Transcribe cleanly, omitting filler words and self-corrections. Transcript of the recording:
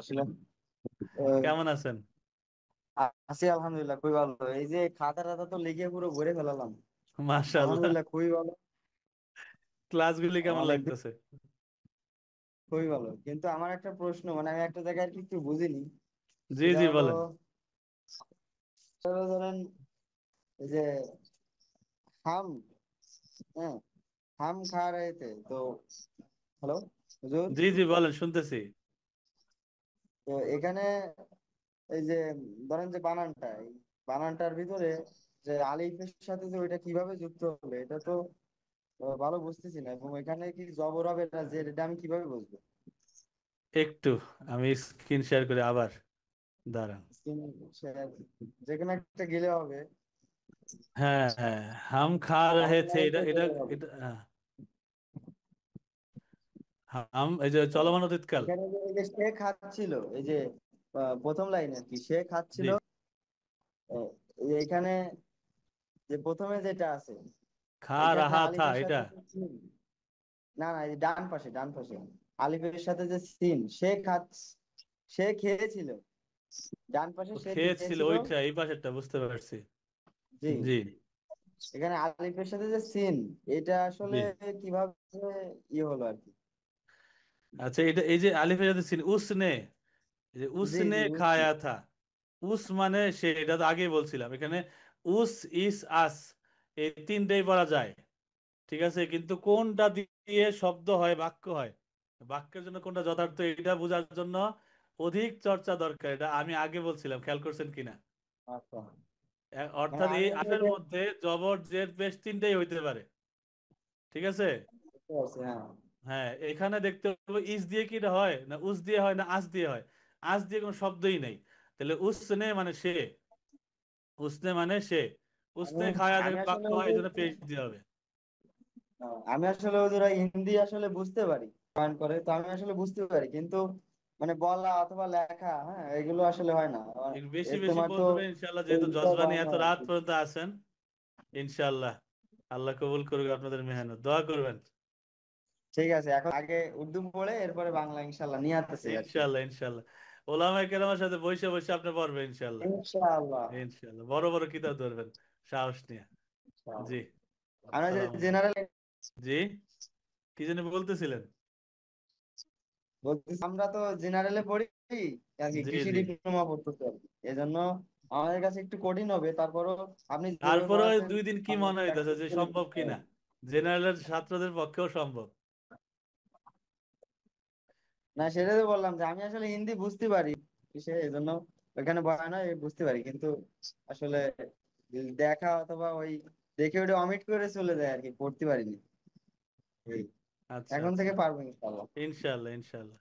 আসলে আহ, কেমন আছেন? আছি আলহামদুলিল্লাহ খুবই ভালো। এই যে খাতা টাতা তো লিখে পুরো ভরে ফেলালাম। মাশাআল্লাহ। আলহামদুলিল্লাহ খুবই ভালো। ক্লাসগুলি কেমন অনেক লাগতেছে? খুবই ভালো, কিন্তু আমার একটা প্রশ্ন, মানে আমি একটা জায়গায় আর কি একটু বুঝিনি। জি সেটা জি হলো, বলেন। ধরেন এই যে হাম, হ্যাঁ, হাম খা রহে থে তো। হ্যালো হুজুর। জি জি বলেন, শুনতেছি। তো এখানে এই যে ধরেন যে বানানটা, এই বানানটার ভিতরে যে আলিফের সাথে যে ওইটা কিভাবে যুক্ত হবে, এটা তো ভালো বুঝতেছি না। এবং এখানে কি জবর হবে না যে, এটা আমি কিভাবে বুঝবো? একটু আমি স্ক্রিন শেয়ার করে আবার দাঁড়ান। যেখানে একটা গেলে হবে। হ্যাঁ হ্যাঁ, হাম খা রহে থে, বাংলায় এটা তো এটা গেলে হবে। এটা হাম, এই যে চলমান অতীতকাল। এখানে যে এই যে সে খাচ্ছিল, এই যে প্রথম লাইন আর কি, সে জি, খাচ্ছিল। এই যে এখানে যে প্রথমে যেটা আছে, খা এখানে রাহা থা, আলিফের এটা সাথে যে সিন, না না, এই ডান পাশে ডান পাশে আলিফের সাথে যে সিন, সে সে খেয়েছিল। ডান পাশে ও সে খেয়েছিল, খেয়েছিল। ওইটা এই পাশেরটা বুঝতে পারছি। জি। জি এখানে আলিফের সাথে যে সিন, এটা আসলে জি। কিভাবে ইয়ে হলো আর কি? আচ্ছা, এটা এই যে আলিফের সাথে সিন, উসনে, এই যে জি উসনে জি খায়া বুঝছি। থা। উস মানে সে, এটা তো আগেই বলছিলাম। এখানে উস, ইস, আস, এই তিনটেই পড়া যায়। ঠিক আছে, কিন্তু কোনটা দিয়ে শব্দ হয়, বাক্য হয়, বাক্যের জন্য কোনটা যথার্থ, এটা বোঝার জন্য অধিক চর্চা দরকার। এটা আমি আগে বলছিলাম, খেয়াল করছেন কিনা। আচ্ছা, মানে অর্থাৎ এই আমি আশের মধ্যে জবর জের পেশ তিনটেই হইতে পারে। ঠিক আছে। বুঝতে পারছি, হ্যাঁ। হ্যাঁ, এখানে দেখতে হবে ইস দিয়ে কি এটা হয়, না উস দিয়ে হয়, না আস দিয়ে হয়। আস দিয়ে কোনো শব্দই নেই। তাহলে উসনে মানে সে, উসনে মানে সে, আমি উসনে খায়া আমি যাবে বাক্য আসলে হয়, এই জন্য পেশ দিয়ে হবে। আমি আসলে ওদের হিন্দি আসলে বুঝতে পারি, পয়েন্ট করে তো আমি আসলে বুঝতে পারি, কিন্তু মানে বলা অথবা লেখা, হ্যাঁ, এগুলো আসলে হয় না। একটু বেশি এর বেশি তোমার তো পড়বে ইনশাল্লাহ, যেহেতু এইটা জজবানি হয় না এত আর রাত কি। পর্যন্ত আছেন। ইনশাল্লাহ আল্লাহ কবুল করবে আপনাদের মেহনত, দোয়া করবেন। ঠিক আছে, এখন আগে উর্দু পড়ে এরপরে বাংলা ইনশাল্লাহ নিয়ে আসতেছে আর কি। ইনশাল্লাহ ইনশাল্লাহ, ওলামায়ে কেরামের সাথে বসে বসে আপনি পড়বেন ইনশাল্লাহ। ইনশাআল্লাহ। ইনশাল্লাহ বড় বড় কিতাব ধরবেন, সাহস নিয়ে। জি। আমরা যে আসসালামু আলাইকুম। জেনারেল, জি, কি জানি বলতেছিলেন? বলতেছি আমরা তো জেনারেলে পড়ি আর কি, জি কৃষি জি। ডিপ্লোমা পড়তেছি আর কি। এজন্য আমাদের কাছে একটু কঠিন হবে, তারপরও আপনি যেভাবে তারপরে ওই পড়াচ্ছেন 2 দিন কি মনে মোটামুটি হইতেছে অ্যাকসেপ্ট যে করে সম্ভব নিতে কিনা, হবে। জেনারেলের ছাত্রদের পক্ষেও সম্ভব? না, সেটাই তো বললাম যে আমি আসলে হিন্দি বুঝতে পারি, সে এই জন্য ওইখানে বলা হয় বুঝতে পারি, কিন্তু আসলে দেখা অথবা ওই দেখে ওটা অমিট করে চলে যায় আর কি, পড়তে পারিনি। এই আচ্ছা এখন আচ্ছা। থেকে পারবো ইনশাআল্লাহ। ইনশাল্লাহ ইনশাল্লাহ।